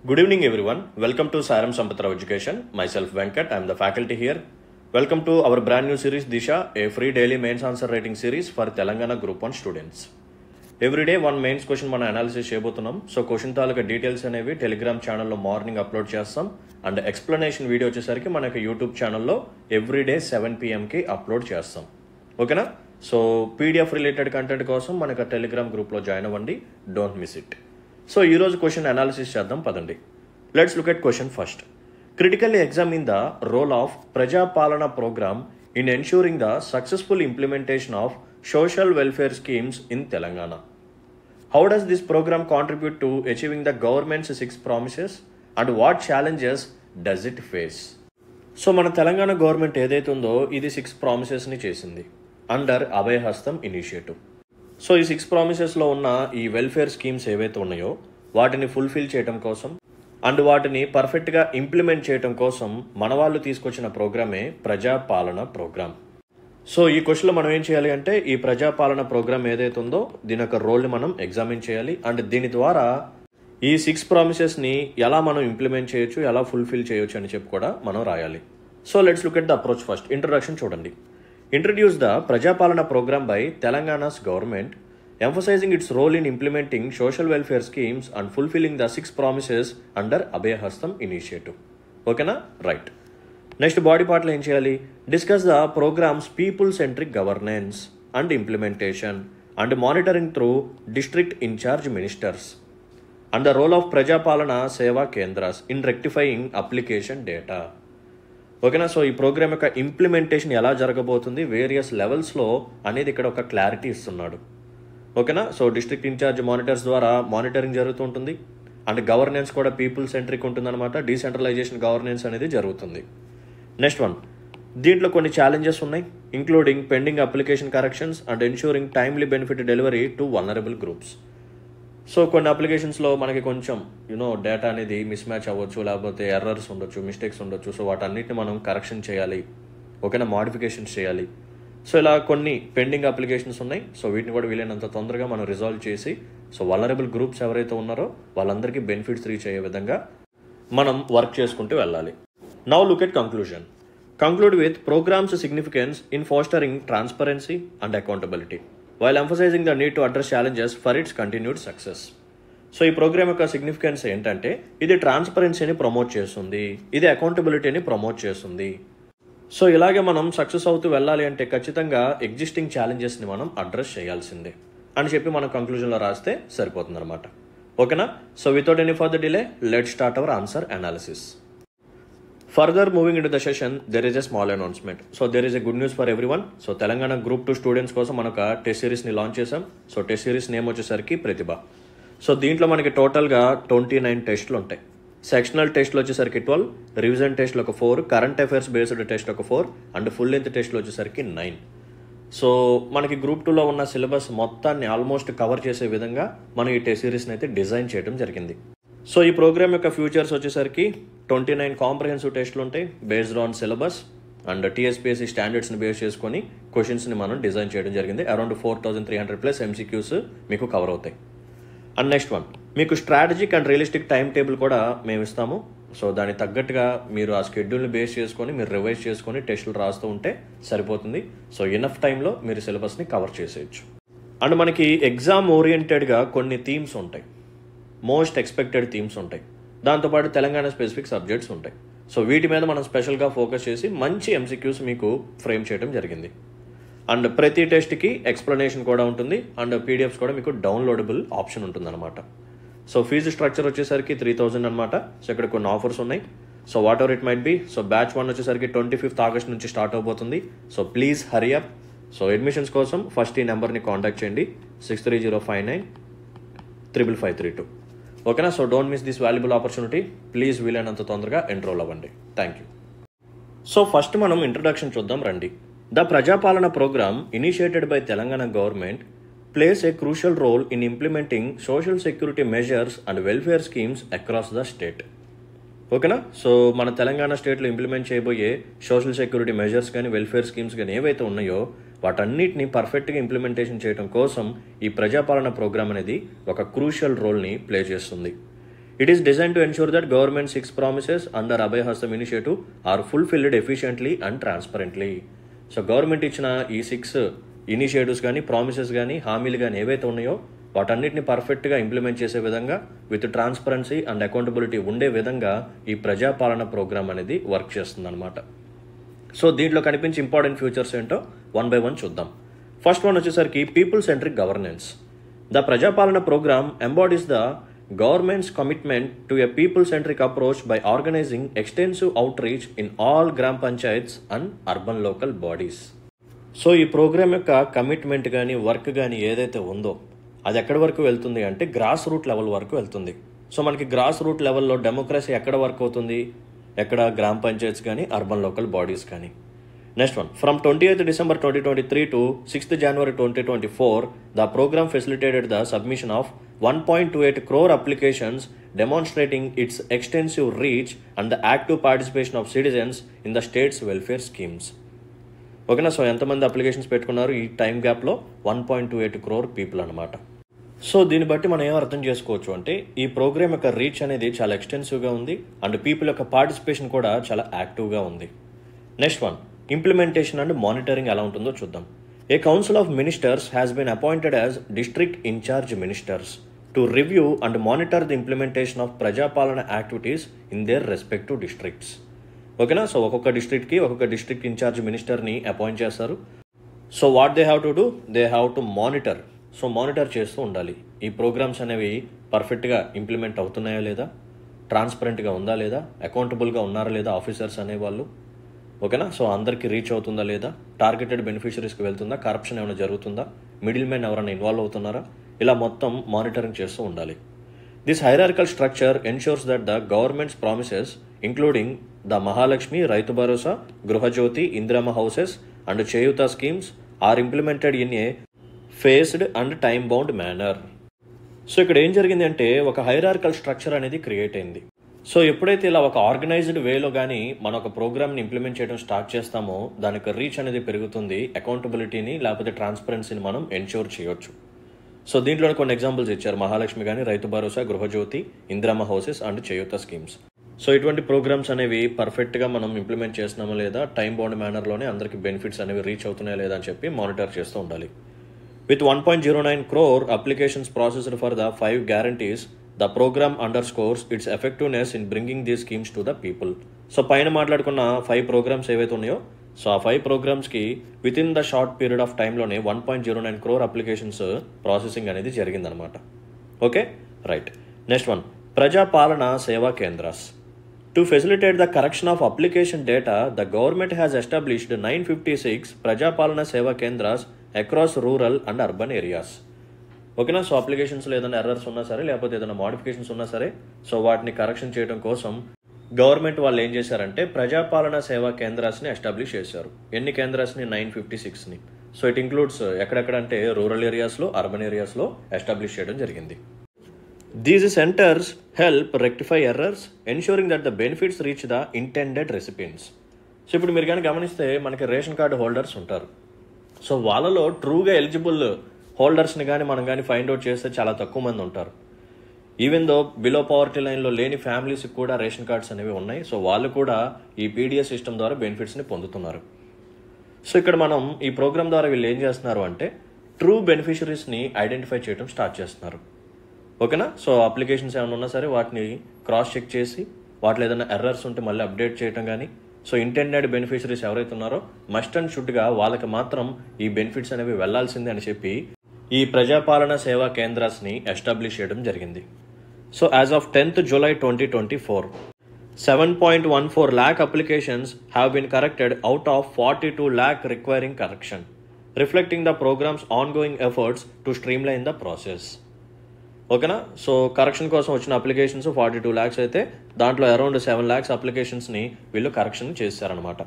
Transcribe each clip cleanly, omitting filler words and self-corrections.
Good evening everyone. Welcome to Saram Sampatrao Education. Myself Venkat. I am the faculty here. Welcome to our brand new series Disha, a free daily mains answer rating series for Telangana Group 1 students. Every day one mains question మన analysis చేయబోతున్నాం. So question తాలూకా details అనేవి Telegram ఛానల్లో morning upload చేస్తాం and explanation video వచ్చేసరికి మనకి YouTube ఛానల్లో everyday 7 PM upload చేస్తాం. ఓకేనా? సో పీడిఎఫ్ రిలేటెడ్ కంటెంట్ కోసం మనకు టెలిగ్రామ్ గ్రూప్లో జాయిన్ అవ్వండి. Don't miss it. సో ఈరోజు క్వశ్చన్ అనాలిసిస్ చేద్దాం పదండి. Let's look at question first. Critically examine the role of Praja Palana program in ensuring the successful implementation of social welfare schemes in Telangana. How does this program contribute to achieving the government's 6 promises and what challenges does it face? So మన Telangana government ఏదైతే ఉందో ఇది 6 ప్రామిసెస్ని చేసింది under అభయ హస్తం initiative. So ఈ 6 ప్రామిసెస్లో ఉన్న ఈ welfare schemes ఏవైతే ఉన్నాయో వాటిని ఫుల్ఫిల్ చేయడం కోసం అండ్ వాటిని పర్ఫెక్ట్గా ఇంప్లిమెంట్ చేయడం కోసం మన వాళ్ళు తీసుకొచ్చిన ప్రోగ్రామే ప్రజాపాలన ప్రోగ్రామ్. సో ఈ క్వశ్చన్లో మనం ఏం చేయాలి అంటే ఈ ప్రజాపాలన ప్రోగ్రామ్ ఏదైతే ఉందో దీని యొక్క రోల్ని మనం ఎగ్జామిన్ చేయాలి అండ్ దీని ద్వారా ఈ 6 ప్రామిసెస్ని ఎలా మనం ఇంప్లిమెంట్ చేయొచ్చు, ఎలా ఫుల్ఫిల్ చేయొచ్చు అని చెప్పి కూడా మనం రాయాలి. So let's look at the approach first. Introduction చూడండి. Introduce the Prajapalana program by Telangana's government, emphasizing its role in implementing social welfare schemes and fulfilling the 6 promises under Abhay Hastam initiative. Okay na? Right. Next body part lo em cheyali? Discuss the program's people-centric governance and implementation and monitoring through district in-charge ministers and the role of Prajapalana Seva Kendras in rectifying application data. ఓకేనా? So ఈ programme యొక్క implementation ఎలా జరగబోతుంది various లెవెల్స్లో అనేది ఇక్కడ ఒక clarity ఇస్తున్నాడు. ఓకేనా? సో డిస్ట్రిక్ట్ ఇన్ఛార్జ్ మానిటర్స్ ద్వారా మానిటరింగ్ జరుగుతుంటుంది అండ్ గవర్నెన్స్ కూడా పీపుల్ సెంట్రిక్ ఉంటుందన్నమాట. డీసెంట్రలైజేషన్ గవర్నెన్స్ అనేది జరుగుతుంది. నెక్స్ట్ వన్, దీంట్లో కొన్ని ఛాలెంజెస్ ఉన్నాయి including pending application corrections and ensuring timely benefit delivery to vulnerable groups. So కొన్ని అప్లికేషన్స్లో మనకి కొంచెం డేటా అనేది మిస్ మ్యాచ్ అవ్వచ్చు, లేకపోతే ఎర్రర్స్ ఉండొచ్చు, మిస్టేక్స్ ఉండొచ్చు. సో వాటన్నిటిని మనం కరెక్షన్ చేయాలి. ఓకేనా? మోడిఫికేషన్స్ చేయాలి. సో ఇలా కొన్ని పెండింగ్ అప్లికేషన్స్ ఉన్నాయి. సో వీటిని కూడా వీలైనంత తొందరగా మనం రిజాల్వ్ చేసి సో వల్నరబుల్ గ్రూప్స్ ఎవరైతే ఉన్నారో వాళ్ళందరికీ బెనిఫిట్స్ రీచ్ అయ్యే విధంగా మనం వర్క్ చేసుకుంటూ వెళ్ళాలి. Now look at conclusion. Conclude with programme's significance in fostering transparency and accountability while emphasizing the need to address challenges for its continued success. So ఈ programme యొక్క సిగ్నిఫికెన్స్ ఏంటంటే ఇది ట్రాన్స్పరెన్సీని ప్రమోట్ చేస్తుంది, ఇది అకౌంటబిలిటీని ప్రమోట్ చేస్తుంది. సో ఇలాగే మనం సక్సెస్ అవుతూ వెళ్ళాలి అంటే ఖచ్చితంగా ఎగ్జిస్టింగ్ ఛాలెంజెస్ని మనం అడ్రస్ చేయాల్సిందే అని చెప్పి మనం కంక్లూజన్లో రాస్తే సరిపోతుంది అనమాట. ఓకేనా? So without any further delay let's start our answer analysis. Further moving into the session, there is a small announcement. So there is a good news for everyone. So Telangana Group 2 students కోసం మనకు test సిరీస్ని launch చేసాం. So test series name వచ్చేసరికి ప్రతిభ. So దీంట్లో మనకి టోటల్గా 29 టెస్టులు ఉంటాయి. Sectional టెస్ట్లు వచ్చేసరికి 12, రివిజన్ టెస్ట్లు ఒక 4, కరెంట్ అఫైర్స్ బేస్డ్ టెస్ట్ ఒక 4 అండ్ ఫుల్ లెంత్ టెస్ట్లు వచ్చేసరికి 9. సో మనకి గ్రూప్ 2లో ఉన్న సిలబస్ మొత్తాన్ని ఆల్మోస్ట్ కవర్ చేసే విధంగా మనం ఈ టెస్ట్ సిరీస్ని అయితే డిజైన్ చేయడం జరిగింది. సో ఈ ప్రోగ్రామ్ యొక్క ఫ్యూచర్స్ వచ్చేసరికి 29 కాంప్రహెన్సివ్ టెస్టులు ఉంటాయి based on syllabus and TSPSC స్టాండర్డ్స్ని బేస్ చేసుకొని క్వశ్చన్స్ని మనం డిజైన్ చేయడం జరిగింది. అరౌండ్ 4300+ MCQs మీకు కవర్ అవుతాయి. అండ్ నెక్స్ట్ వన్, మీకు strategic and realistic time table కూడా మేము ఇస్తాము. సో దానికి తగ్గట్టుగా మీరు ఆ షెడ్యూల్ని బేస్ చేసుకొని మీరు రివైజ్ చేసుకొని టెస్టులు రాస్తూ ఉంటే సరిపోతుంది. సో ఇనఫ్ టైంలో మీరు సిలబస్ని కవర్ చేసేయచ్చు. అండ్ మనకి ఎగ్జామ్ ఓరియంటెడ్గా కొన్ని థీమ్స్ ఉంటాయి, మోస్ట్ ఎక్స్పెక్టెడ్ థీమ్స్ ఉంటాయి. దాంతోపాటు తెలంగాణ స్పెసిఫిక్ సబ్జెక్ట్స్ ఉంటాయి. సో వీటి మీద మనం స్పెషల్గా ఫోకస్ చేసి మంచి MCQs మీకు ఫ్రేమ్ చేయడం జరిగింది. అండ్ ప్రతి టెస్ట్కి ఎక్స్ప్లెనేషన్ కూడా ఉంటుంది అండ్ PDFs కూడా మీకు డౌన్లోడబుల్ ఆప్షన్ ఉంటుంది అనమాట. సో ఫీజు స్ట్రక్చర్ వచ్చేసరికి 3000 అనమాట. సో ఇక్కడ కొన్ని ఆఫర్స్ ఉన్నాయి. So whatever it might be. So batch 1 వచ్చేసరికి 25th August నుంచి స్టార్ట్ అవబోతుంది. So please hurry up. So admissions కోసం ఫస్ట్ ఈ నెంబర్ని కాంటాక్ట్ చేయండి 6305935532. ఓకేనా? So don't miss this valuable opportunity. Please వీలైనంత తొందరగా ఎన్రోల్ అవ్వండి. Thank you. సో ఫస్ట్ మనం ఇంట్రొడక్షన్ చూద్దాం రండి. The Prajapalana programme initiated by Telangana government plays a crucial role in implementing social security measures and welfare schemes across the state. ఓకేనా? So మన తెలంగాణ స్టేట్లో implement చేయబోయే సోషల్ సెక్యూరిటీ మెజర్స్ కానీ welfare schemes కానీ ఏవైతే ఉన్నాయో వాటన్నిటిని పర్ఫెక్ట్గా ఇంప్లిమెంటేషన్ చేయడం కోసం ఈ ప్రజాపాలన ప్రోగ్రామ్ అనేది ఒక క్రూషియల్ రోల్ని ప్లే చేస్తుంది. It is designed to ensure that government 6 promises under Abhay Hastam initiative are fulfilled efficiently and transparently. So government ఇచ్చిన ఈ 6 ఇనిషియేటివ్స్ కానీ ప్రామిసెస్ కానీ హామీలు కానీ ఏవైతే ఉన్నాయో వాటన్నిటిని పర్ఫెక్ట్గా ఇంప్లిమెంట్ చేసే విధంగా విత్ ట్రాన్స్పరెన్సీ అండ్ అకౌంటబిలిటీ ఉండే విధంగా ఈ ప్రజాపాలన ప్రోగ్రామ్ అనేది వర్క్ చేస్తుంది అనమాట. సో దీంట్లో కనిపించే ఇంపార్టెంట్ ఫ్యూచర్స్ ఏంటో వన్ బై వన్ చూద్దాం. ఫస్ట్ వన్ వచ్చేసరికి people centric governance. The Prajapalana programme embodies the government's commitment to a people-centric approach by organizing extensive outreach in all gram panchayats and urban local bodies. So ఈ programme యొక్క commitment కానీ work కానీ ఏదైతే ఉందో అది ఎక్కడి వరకు వెళ్తుంది అంటే గ్రాస్ రూట్ లెవెల్ వరకు వెళ్తుంది. సో మనకి గ్రాస్ రూట్ లెవెల్లో డెమోక్రసీ ఎక్కడ వర్క్ అవుతుంది, ఎక్కడ గ్రామ పంచాయత్స్ కానీ అర్బన్ లోకల్ బాడీస్ కానీ. Next one, from 28th December 2023 to 6th January 2024, the program facilitated the submission of 1.28 crore applications demonstrating its extensive reach and the active participation of citizens in the state's welfare schemes. ఓకేనా, so ఎంతమంది applications పెట్టుకున్నారు ఈ time గ్యాప్లో? 1.28 crore people అనమాట. So దీన్ని బట్టి మనం ఏం అర్థం చేసుకోవచ్చు అంటే ఈ ప్రోగ్రామ్ యొక్క రీచ్ అనేది చాలా ఎక్స్టెన్సివ్గా ఉంది అండ్ పీపుల్ యొక్క పార్టిసిపేషన్ కూడా చాలా యాక్టివ్గా ఉంది. Next one, implementation and monitoring ఎలా ఉంటుందో చూద్దాం. A council of ministers has been appointed as district in-charge ministers to review and monitor the implementation of Praja Palana activities in their respective districts. ఓకేనా, so ఒక్కొక్క డిస్ట్రిక్ట్కి ఒక్కొక్క డిస్ట్రిక్ట్ ఇన్ఛార్జ్ మినిస్టర్ని appoint చేస్తారు. So what they have to do, they have to monitor. So monitor చేస్తూ ఉండాలి ఈ programmes అనేవి పర్ఫెక్ట్గా ఇంప్లిమెంట్ అవుతున్నాయా లేదా, ట్రాన్స్పరెంట్గా ఉందా లేదా, అకౌంటబుల్గా ఉన్నారా లేదా ఆఫీసర్స్ అనేవాళ్ళు. ఓకేనా, సో అందరికీ రీచ్ అవుతుందా లేదా, టార్గెటెడ్ బెనిఫిషరీస్కి వెళ్తుందా, కరప్షన్ ఏమైనా జరుగుతుందా, మిడిల్ మ్యాన్ ఎవరైనా ఇన్వాల్వ్ అవుతున్నారా, ఇలా మొత్తం మానిటరింగ్ చేస్తూ ఉండాలి. This hierarchical structure ensures that the government's promises including the Mahalakshmi, Rythu Bharosa, Gruhajyothi, Indiramma houses and Cheyutha schemes are implemented in a phased and time bound manner. So ఇక్కడ ఏం జరిగింది అంటే ఒక హైరార్కల్ స్ట్రక్చర్ అనేది క్రియేట్ అయింది. సో ఎప్పుడైతే ఇలా ఒక ఆర్గనైజ్డ్ వేలో కానీ మన ఒక ప్రోగ్రామ్ని ఇంప్లిమెంట్ చేయడం స్టార్ట్ చేస్తామో దానికి రీచ్ అనేది పెరుగుతుంది, అకౌంటబిలిటీని లేకపోతే ట్రాన్స్పరెన్సీని మనం ఎన్ష్యూర్ చేయొచ్చు. సో దీంట్లో కొన్ని ఎగ్జాంపుల్స్ ఇచ్చారు, మహాలక్ష్మి కానీ, రైతు Bharosa, Gruhajyothi, Indiramma houses and Cheyutha schemes. So ఇటువంటి ప్రోగ్రామ్స్ అనేవి పర్ఫెక్ట్గా మనం ఇంప్లిమెంట్ చేస్తున్నామా లేదా, టైం బౌండ్ మేనర్లోనే అందరికీ బెనిఫిట్స్ అనేవి రీచ్ అవుతున్నాయా లేదా అని చెప్పి మానిటర్ చేస్తూ ఉండాలి. With 1.09 crore applications processed for the 5 guarantees, the program underscores its effectiveness in bringing these schemes to the people. So పైన మాట్లాడుకున్న 5 ప్రోగ్రామ్స్ ఏవైతే ఉన్నాయో సో ఆ 5 ప్రోగ్రామ్స్కి within the short period of టైంలోనే 1.09 crore అప్లికేషన్స్ ప్రాసెసింగ్ అనేది జరిగిందనమాట. Okay, right. Next one, Prajapalana Seva Kendras. To facilitate the correction of application data, the government has established 956 Prajapalana Seva Kendras across rural and urban areas. ఓకేనా, so అప్లికేషన్స్లో ఏదైనా errors ఉన్నా సరే లేకపోతే ఏదైనా మోడిఫికేషన్స్ ఉన్నా సరే సో వాటిని కరెక్షన్ చేయడం కోసం గవర్నమెంట్ వాళ్ళు ఏం చేశారంటే ప్రజాపాలన సేవా కేంద్రాస్ని ఎస్టాబ్లిష్ చేశారు. ఎన్ని కేంద్రాస్ని? 956ని. సో ఇట్ ఇంక్లూడ్స్ ఎక్కడెక్కడంటే రూరల్ ఏరియాస్లో, అర్బన్ ఏరియాస్లో ఎస్టాబ్లిష్ చేయడం జరిగింది. These centres help rectify errors ensuring that the benefits reach the intended recipients. So ఇప్పుడు మీరు కానీ గమనిస్తే మనకి రేషన్ కార్డు హోల్డర్స్ ఉంటారు. సో వాళ్ళలో ట్రూగా ఎలిజిబుల్ హోల్డర్స్ని కానీ మనం కానీ ఫైండ్ అవుట్ చేస్తే చాలా తక్కువ మంది ఉంటారు. ఈవెన్ దో బిలో పవర్టీ లైన్లో లేని ఫ్యామిలీస్కి కూడా రేషన్ కార్డ్స్ అనేవి ఉన్నాయి. సో వాళ్ళు కూడా ఈ పీడిఎస్ సిస్టమ్ ద్వారా బెనిఫిట్స్ని పొందుతున్నారు. సో ఇక్కడ మనం ఈ ప్రోగ్రామ్ ద్వారా వీళ్ళు ఏం చేస్తున్నారు అంటే ట్రూ బెనిఫిషరీస్ని ఐడెంటిఫై చేయడం స్టార్ట్ చేస్తున్నారు. ఓకేనా, సో అప్లికేషన్స్ ఏమైనా ఉన్నా సరే వాటిని క్రాస్ చెక్ చేసి వాటిలో ఏదైనా ఎర్రర్స్ ఉంటే మళ్ళీ అప్డేట్ చేయడం కానీ, సో ఇంటెండెడ్ బెనిఫిషరీస్ ఎవరైతే ఉన్నారో మస్ట్ అండ్ షుడ్గా వాళ్ళకి మాత్రం ఈ బెనిఫిట్స్ అనేవి వెళ్లాల్సిందే అని చెప్పి ఈ ప్రజాపాలన సేవా కేంద్రాస్ని ఎస్టాబ్లిష్ చేయడం జరిగింది. So as of 10th July 2024, 7.14 lakh applications have been corrected out of 42 lakh requiring correction, reflecting the program's ongoing efforts to streamline the process. ఓకేనా, సో కరెక్షన్ కోసం వచ్చిన అప్లికేషన్స్ 42 lakhs అయితే దాంట్లో అరౌండ్ 7 lakhs అప్లికేషన్స్ని వీళ్ళు correction చేశారనమాట.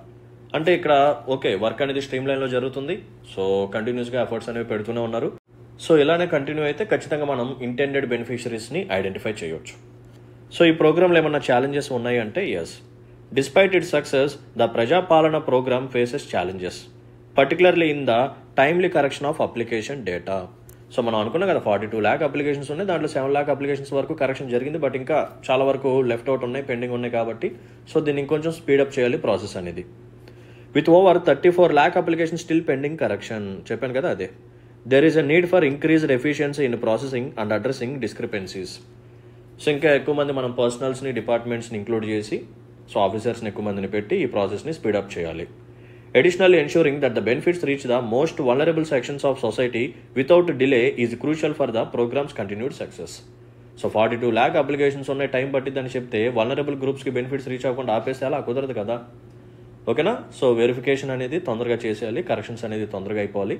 అంటే ఇక్కడ okay work అనేది స్ట్రీమ్ లైన్లో జరుగుతుంది. సో కంటిన్యూస్గా ఎఫర్ట్స్ అనేవి పెడుతూనే ఉన్నారు. సో ఇలానే కంటిన్యూ అయితే ఖచ్చితంగా మనం ఇంటెండెడ్ బెనిఫిషరీస్ని ఐడెంటిఫై చేయొచ్చు. సో ఈ ప్రోగ్రాంలో ఏమన్నా ఛాలెంజెస్ ఉన్నాయి అంటే yes. Despite it success, the Prajapalana programme faces challenges, particularly in the timely correction of application data. So మనం అనుకున్నాం కదా 42 lakh అప్లికేషన్స్ ఉన్నాయి, దాంట్లో 7 lakh అప్లికేషన్స్ వరకు కరెక్షన్ జరిగింది, బట్ ఇంకా చాలా వరకు లెఫ్ట్ అవుట్ ఉన్నాయి, పెండింగ్ ఉన్నాయి కాబట్టి సో దీన్ని ఇంకొంచెం స్పీడప్ చేయాలి ప్రాసెస్ అనేది. With over 34 lakh application still pending correction చెప్పాను కదా అదే. There is a need for increased efficiency in processing and addressing discrepancies. So ఇంకా ఎక్కువ మంది మనం పర్సనల్స్ని డిపార్ట్మెంట్స్ని ఇంక్లూడ్ చేసి సో ఆఫీసర్స్ని ఎక్కువ మందిని పెట్టి ఈ ప్రాసెస్ని స్పీడప్ చేయాలి. Additionally, ensuring that the benefits reach the most vulnerable sections of society without delay is crucial for the program's continued success. So 42 lakh applications ఉన్నాయి, టైం పట్టిద్దని చెప్తే వల్నరబుల్ గ్రూప్స్కి బెనిఫిట్స్ రీచ్ అవ్వకుండా ఆపేస్తే అలా కుదరదు కదా. ఓకేనా. సో వెరిఫికేషన్ అనేది తొందరగా చేసేయాలి, కరెక్షన్స్ అనేది తొందరగా అయిపోవాలి.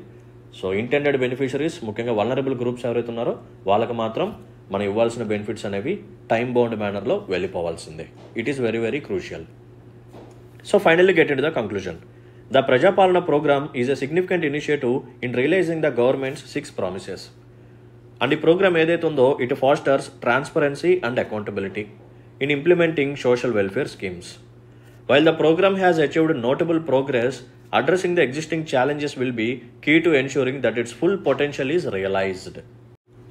సో ఇంటెండెడ్ బెనిఫిషరీస్ ముఖ్యంగా వల్నరబుల్ గ్రూప్స్ ఎవరైతే ఉన్నారో వాళ్ళకి మాత్రం మనం ఇవ్వాల్సిన బెనిఫిట్స్ అనేవి టైం బౌండ్ మేనర్లో వెళ్ళిపోవాల్సిందే. It is very very crucial. So finally get in the conclusion. The Prajapalana program is a significant initiative in realizing the government's 6 promises. And the program ఏదైతే ఉందో it fosters transparency and accountability in implementing social welfare schemes. While the program has achieved notable progress, addressing the existing challenges will be key to ensuring that its full potential is realized.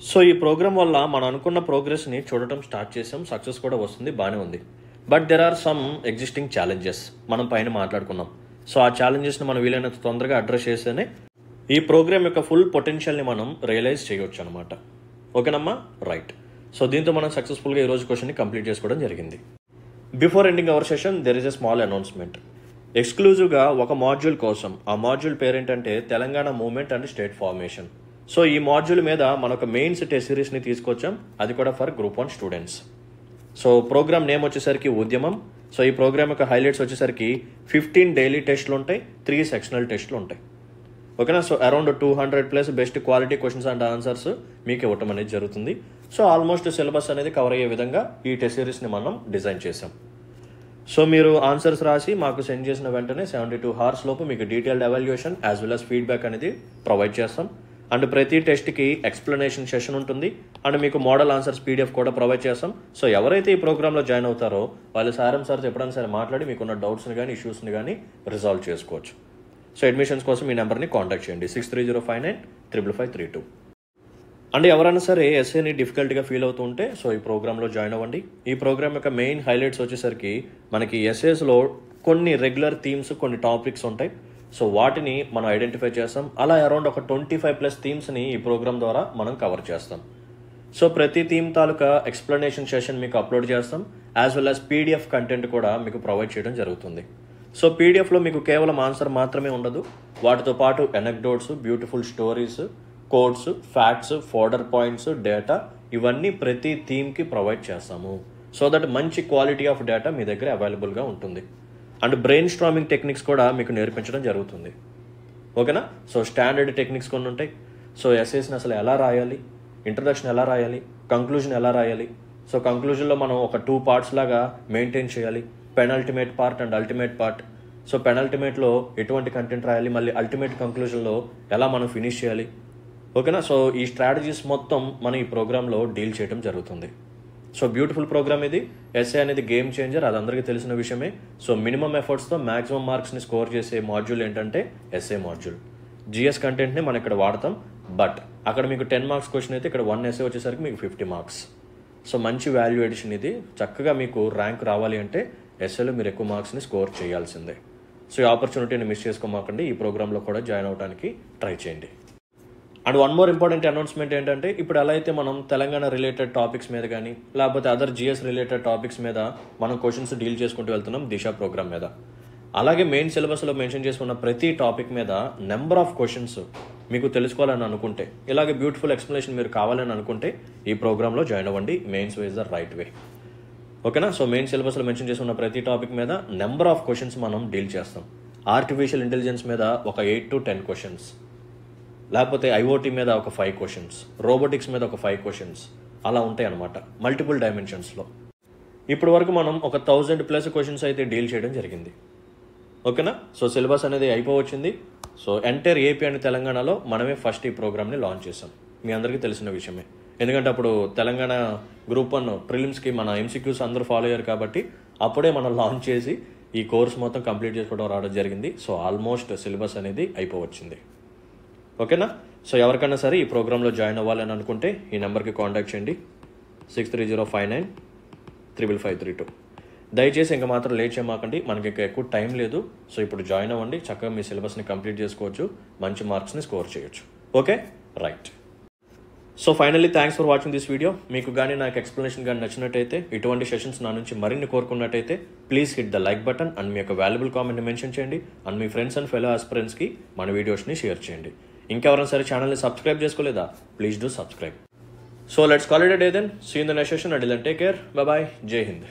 So ఈ programme వల్ల మనం అనుకున్న ప్రోగ్రెస్ని చూడటం start చేసాం, success కూడా వస్తుంది, బాగానే ఉంది. But there are some existing challenges మనం పైన మాట్లాడుకున్నాం. సో ఆ ఛాలెంజెస్ని మనం వీలైనంత తొందరగా అడ్రస్ చేస్తేనే ఈ ప్రోగ్రామ్ యొక్క ఫుల్ పొటెన్షియల్ని మనం రియలైజ్ చేయవచ్చు అనమాట. ఓకేనమ్మా, రైట్. సో దీంతో మనం సక్సెస్ఫుల్గా ఈరోజు క్వశ్చన్ని కంప్లీట్ చేసుకోవడం జరిగింది. Before ending our session there is a small announcement. ఎక్స్క్లూజివ్గా ఒక మాడ్యూల్ కోసం, ఆ మాడ్యూల్ పేరేంటంటే Telangana movement and state formation. So ఈ మాడ్యూల్ మీద మన ఒక మెయిన్స్ టెస్ట్ సిరీస్ని తీసుకొచ్చాం, అది కూడా for group 1 students. So programme name వచ్చేసరికి ఉద్యమం. సో ఈ ప్రోగ్రామ్ యొక్క హైలైట్స్ వచ్చేసరికి 15 డైలీ టెస్ట్లు ఉంటాయి, 3 సెక్షనల్ టెస్ట్లు ఉంటాయి. ఓకేనా. So around 200+ best quality questions and answers మీకు ఇవ్వటం అనేది జరుగుతుంది. సో ఆల్మోస్ట్ సిలబస్ అనేది కవర్ అయ్యే విధంగా ఈ టెస్ట్ సిరీస్ని మనం డిజైన్ చేసాం. సో మీరు ఆన్సర్స్ రాసి మాకు సెండ్ చేసిన వెంటనే 72 hours లోపు మీకు detailed evaluation as well as feedback అనేది ప్రొవైడ్ చేస్తాం. అండ్ ప్రతి టెస్ట్కి ఎక్స్ప్లెనేషన్ సెషన్ ఉంటుంది, అండ్ మీకు మోడల్ ఆన్సర్స్ PDF కూడా ప్రొవైడ్ చేస్తాం. సో ఎవరైతే ఈ ప్రోగ్రాంలో జాయిన్ అవుతారో వాళ్ళు సారం సార్తో ఎప్పుడైనా సరే మాట్లాడి మీకున్న డౌట్స్ని కానీ ఇష్యూస్ని కానీ రిజాల్వ్ చేసుకోవచ్చు. సో అడ్మిషన్స్ కోసం ఈ నెంబర్ని కాంటాక్ట్ చేయండి 6305955532. అండ్ ఎవరైనా సరే ఎస్ఏని డిఫికల్ట్గా ఫీల్ అవుతూ ఉంటే సో ఈ ప్రోగ్రాంలో జాయిన్ అవ్వండి. ఈ ప్రోగ్రామ్ యొక్క మెయిన్ హైలైట్స్ వచ్చేసరికి మనకి ఎస్ఏస్లో కొన్ని రెగ్యులర్ థీమ్స్, కొన్ని టాపిక్స్ ఉంటాయి. సో వాటిని మనం ఐడెంటిఫై చేస్తాం. అలా అరౌండ్ ఒక 25+ థీమ్స్ని ఈ ప్రోగ్రామ్ ద్వారా మనం కవర్ చేస్తాం. సో ప్రతి థీమ్ తాలూకా ఎక్స్ప్లెనేషన్ సెషన్ మీకు అప్లోడ్ చేస్తాం, as well as PDF content కూడా మీకు ప్రొవైడ్ చేయడం జరుగుతుంది. సో PDFలో మీకు కేవలం ఆన్సర్ మాత్రమే ఉండదు, వాటితో పాటు anecdotes, beautiful stories, quotes, facts, folder points, data ఇవన్నీ ప్రతి థీమ్కి ప్రొవైడ్ చేస్తాము. సో దట్ మంచి క్వాలిటీ ఆఫ్ డేటా మీ దగ్గర అవైలబుల్గా ఉంటుంది. అండ్ బ్రెయిన్ స్ట్రామింగ్ టెక్నిక్స్ కూడా మీకు నేర్పించడం జరుగుతుంది. ఓకేనా. సో స్టాండర్డ్ టెక్నిక్స్ కొన్ని ఉంటాయి. సో ఎస్ఏస్ని అసలు ఎలా రాయాలి, ఇంట్రడక్షన్ ఎలా రాయాలి, కంక్లూజన్ ఎలా రాయాలి. సో కంక్లూజన్లో మనం ఒక 2 parts లాగా మెయింటైన్ చేయాలి, penultimate part and ultimate part. So పెనల్టిమేట్లో ఎటువంటి కంటెంట్ రాయాలి, మళ్ళీ అల్టిమేట్ కంక్లూజన్లో ఎలా మనం ఫినిష్ చేయాలి. ఓకేనా. సో ఈ స్ట్రాటజీస్ మొత్తం మనం ఈ ప్రోగ్రాంలో డీల్ చేయడం జరుగుతుంది. సో బ్యూటిఫుల్ ప్రోగ్రామ్ ఇది. ఎస్ఏ అనేది గేమ్ చేంజర్, అది అందరికీ తెలిసిన విషయమే. సో మినిమం ఎఫర్ట్స్తో మ్యాక్సిమం మార్క్స్ని స్కోర్ చేసే మాడ్యూల్ ఏంటంటే ఎస్ఏ మాడ్యూల్. జిఎస్ కంటెంట్ని మనం ఇక్కడ వాడతాం, బట్ అక్కడ మీకు 10 marks క్వశ్చన్ అయితే ఇక్కడ 1 essay వచ్చేసరికి మీకు 50 marks. సో మంచి వాల్యూ ఎడిషన్ ఇది. చక్కగా మీకు ర్యాంక్ రావాలి అంటే ఎస్ఏలో మీరు ఎక్కువ మార్క్స్ని స్కోర్ చేయాల్సిందే. సో ఈ ఆపర్చునిటీని మిస్ చేసుకోమాకండి, ఈ ప్రోగ్రాంలో కూడా జాయిన్ అవడానికి ట్రై చేయండి. And one more important announcement ఏంటంటే ఇప్పుడు ఎలా అయితే మనం తెలంగాణ రిలేటెడ్ టాపిక్స్ మీద కానీ లేకపోతే అదర్ జిఎస్ రిలేటెడ్ టాపిక్స్ మీద మనం క్వశ్చన్స్ డీల్ చేసుకుంటూ వెళ్తున్నాం దిశ ప్రోగ్రామ్ మీద, అలాగే మెయిన్ సిలబస్లో మెన్షన్ చేసుకున్న ప్రతి టాపిక్ మీద నెంబర్ ఆఫ్ క్వశ్చన్స్ మీకు తెలుసుకోవాలని అనుకుంటే, ఇలాగే బ్యూటిఫుల్ ఎక్స్ప్లెనేషన్ మీరు కావాలని అనుకుంటే ఈ ప్రోగ్రాంలో జాయిన్ అవ్వండి. Mains way is the right way. ఓకేనా. సో మెయిన్ సిలబస్లో మెన్షన్ చేసుకున్న ప్రతి టాపిక్ మీద నెంబర్ ఆఫ్ క్వశ్చన్స్ మనం డీల్ చేస్తాం. ఆర్టిఫిషియల్ ఇంటెలిజెన్స్ మీద ఒక 8 to 10 questions, లేకపోతే ఐఓటీ మీద ఒక 5 questions, రోబోటిక్స్ మీద ఒక 5 questions, అలా ఉంటాయి అన్నమాట మల్టిపుల్ డైమెన్షన్స్లో. ఇప్పటి వరకు మనం ఒక 1000+ క్వశ్చన్స్ అయితే డీల్ చేయడం జరిగింది. ఓకేనా. సో సిలబస్ అనేది అయిపోవచ్చింది. సో ఎంటైర్ ఏపీ అండ్ తెలంగాణలో మనమే ఫస్ట్ ఈ ప్రోగ్రామ్ని లాంచ్ చేసాం, మీ అందరికీ తెలిసిన విషయమే. ఎందుకంటే అప్పుడు తెలంగాణ గ్రూప్ 1 ప్రిలిమ్స్కి మన MCQs అందరూ ఫాలో అయ్యారు కాబట్టి అప్పుడే మనం లాంచ్ చేసి ఈ కోర్స్ మొత్తం కంప్లీట్ చేసుకోవడం రావడం జరిగింది. సో ఆల్మోస్ట్ సిలబస్ అనేది అయిపోవచ్చింది. ఓకేనా. సో ఎవరికైనా సరే ఈ ప్రోగ్రాంలో జాయిన్ అవ్వాలని అనుకుంటే ఈ నెంబర్కి కాంటాక్ట్ చేయండి 6305935532. దయచేసి ఇంకా మాత్రం లేట్ చేయమాకండి, మనకి ఇంకా ఎక్కువ టైం లేదు. సో ఇప్పుడు జాయిన్ అవ్వండి, చక్కగా మీ సిలబస్ని కంప్లీట్ చేసుకోవచ్చు, మంచి మార్క్స్ని స్కోర్ చేయొచ్చు. Okay, right. So finally thanks for watching this video. మీకు కానీ నాకు ఎక్స్ప్లెనేషన్ కానీ నచ్చినట్టయితే, ఇటువంటి సెషన్స్ నా నుంచి మరిన్ని కోరుకున్నట్టయితే please hit the like button and మీ యొక్క వాల్యుబుల్ కామెంట్ని మెన్షన్ చేయండి. అండ్ మీ ఫ్రెండ్స్ అండ్ ఫెలో ఆస్పిరెంట్స్కి మన వీడియోస్ని షేర్ చేయండి. ఇంకెవరైనా సరే ఛానల్ని సబ్స్క్రైబ్ చేసుకోలేదా, please do subscribe. So let's call it a day then. See in the next session. Until then take care, bye bye, జై హింద్.